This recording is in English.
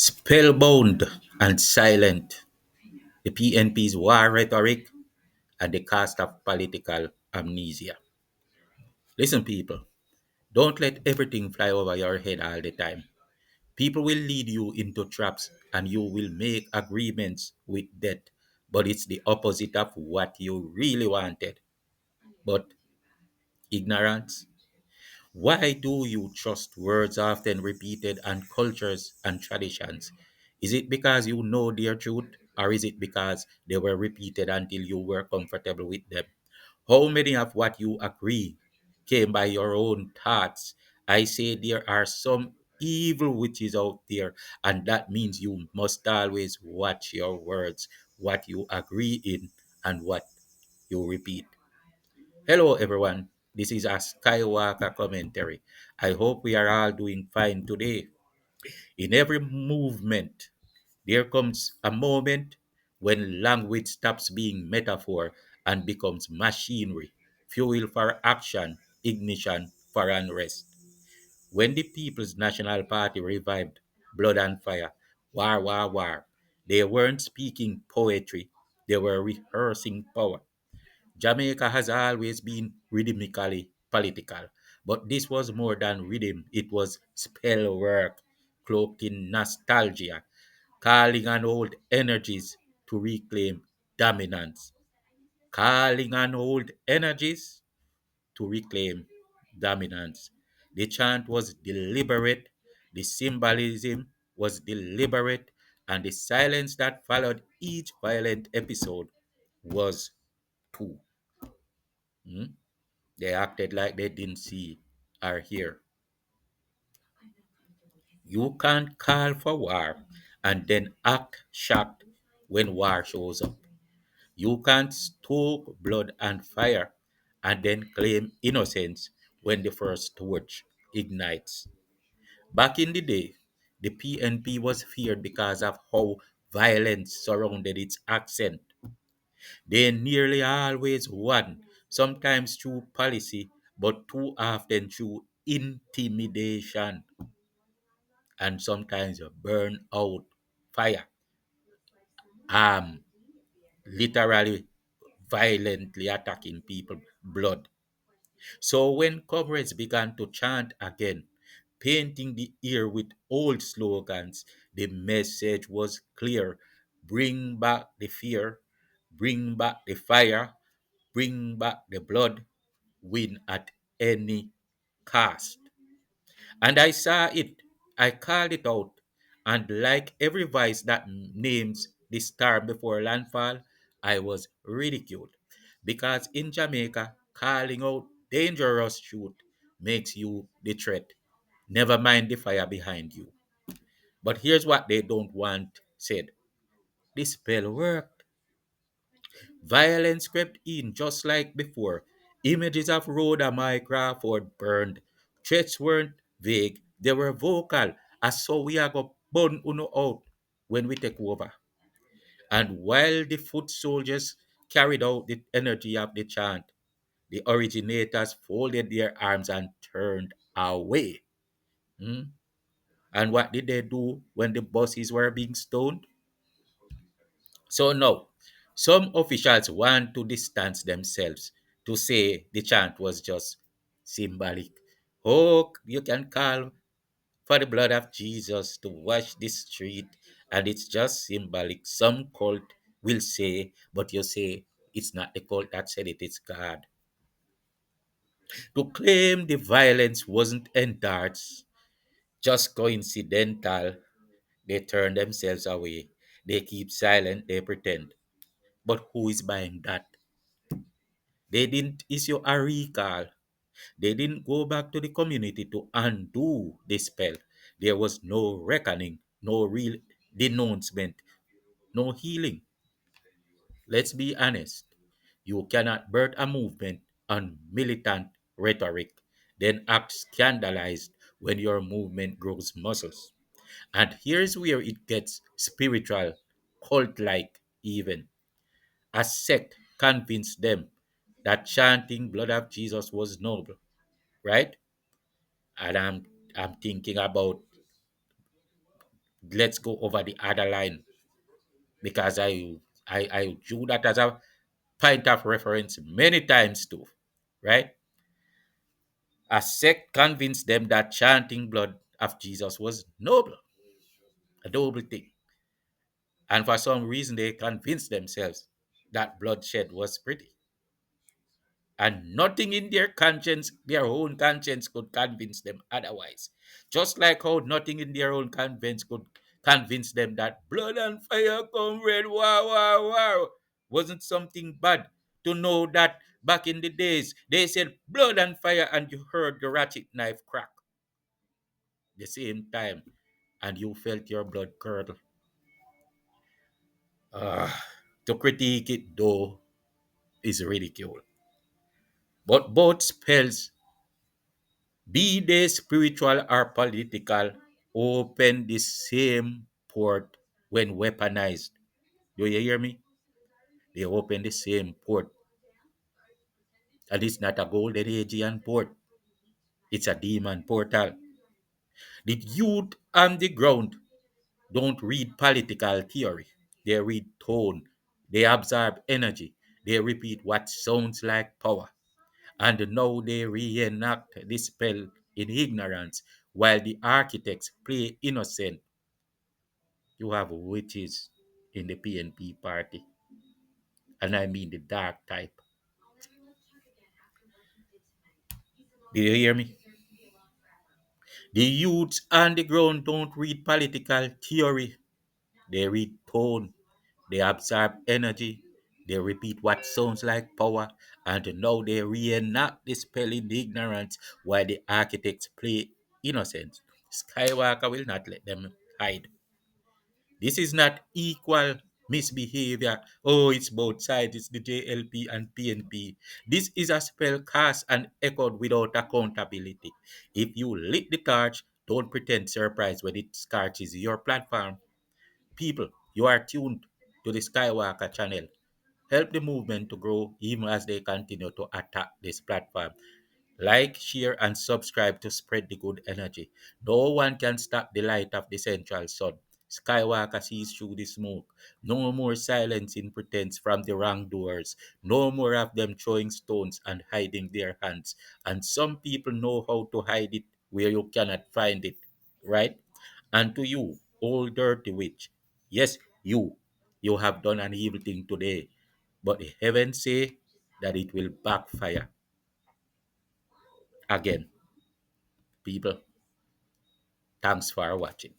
Spellbound and silent, the PNP's war rhetoric and the cost of political amnesia. Listen, people, don't let everything fly over your head all the time. People will lead you into traps and you will make agreements with death, but it's the opposite of what you really wanted. But ignorance. Why do you trust words often repeated and cultures and traditions? Is it because you know their truth, or is it because they were repeated until you were comfortable with them? How many of what you agree came by your own thoughts? I say there are some evil witches out there, and that means you must always watch your words, what you agree in, and what you repeat. Hello, everyone. This is a SkyWalker commentary. I hope we are all doing fine today. In every movement, there comes a moment when language stops being metaphor and becomes machinery, fuel for action, ignition for unrest. When the People's National Party revived Blood and Fire, War, War, War, they weren't speaking poetry, they were rehearsing power. Jamaica has always been rhythmically political, but this was more than rhythm, it was spell work, cloaked in nostalgia, calling on old energies to reclaim dominance. Calling on old energies to reclaim dominance. The chant was deliberate, the symbolism was deliberate, and the silence that followed each violent episode was too. Hmm? They acted like they didn't see or hear. You can't call for war and then act shocked when war shows up. You can't stoke blood and fire and then claim innocence when the first torch ignites. Back in the day, the PNP was feared because of how violence surrounded its accent. They nearly always won, sometimes through policy, but too often through intimidation and sometimes burn out fire, literally violently attacking people, blood. So when comrades began to chant again, painting the air with old slogans, the message was clear: bring back the fear, bring back the fire, bring back the blood, win at any cost. And I saw it, I called it out, and like every voice that names the star before landfall, I was ridiculed. Because in Jamaica, calling out dangerous truth makes you the threat. Never mind the fire behind you. But here's what they don't want said. The spell worked. Violence crept in just like before. Images of Rhoda Mike Crawford burned. Threats weren't vague, they were vocal. As so we are go burn uno out when we take over. And while the foot soldiers carried out the energy of the chant, the originators folded their arms and turned away. Hmm? And what did they do when the buses were being stoned? So now, some officials want to distance themselves to say the chant was just symbolic. Oh, you can call for the blood of Jesus to wash the street, and it's just symbolic. Some cult will say, but you say it's not the cult that said it, it's God. To claim the violence wasn't endorsed, just coincidental, they turn themselves away. They keep silent, they pretend. But who is buying that? They didn't issue a recall. They didn't go back to the community to undo the spell. There was no reckoning, no real denouncement, no healing. Let's be honest. You cannot birth a movement on militant rhetoric, then act scandalized when your movement grows muscles. And here's where it gets spiritual, cult like even. A sect convinced them that chanting blood of Jesus was noble, right? And I'm thinking about Let's go over the other line because I drew that as a point of reference many times too, right? A sect convinced them that chanting blood of Jesus was noble, a noble thing. And for some reason, they convinced themselves that bloodshed was pretty. And nothing in their conscience, their own conscience, could convince them otherwise. Just like how nothing in their own conscience could convince them that blood and fire, comrade, wow, wow, wow, wasn't something bad. To know that back in the days, they said blood and fire, and you heard the ratchet knife crack the same time, and you felt your blood curdle. To critique it, though, is ridicule. But both spells, be they spiritual or political, open the same port when weaponized. Do you hear me? They open the same port. And it's not a golden Aegean port, it's a demon portal. The youth on the ground don't read political theory, they read tone, they absorb energy, they repeat what sounds like power. And now they reenact the spell in ignorance while the architects play innocent. You have witches in the PNP party, and I mean the dark type. Do you hear me? The youths on the ground don't read political theory, they read tone, they absorb energy, they repeat what sounds like power, and now they reenact the spell in ignorance while the architects play innocence. Skywalker will not let them hide. This is not equal misbehavior. Oh, it's both sides. It's the JLP and PNP. This is a spell cast and echoed without accountability. If you lit the torch, don't pretend surprise when it scorches your platform. People, you are tuned to the SkyWalker channel. Help the movement to grow even as they continue to attack this platform. Like, share, and subscribe to spread the good energy. No one can stop the light of the central sun. Skywalker sees through the smoke. No more silencing pretense from the wrongdoers. No more of them throwing stones and hiding their hands. And some people know how to hide it where you cannot find it, right? And to you, old dirty witch, yes, you have done an evil thing today, but the heavens say that it will backfire again. People, thanks for watching.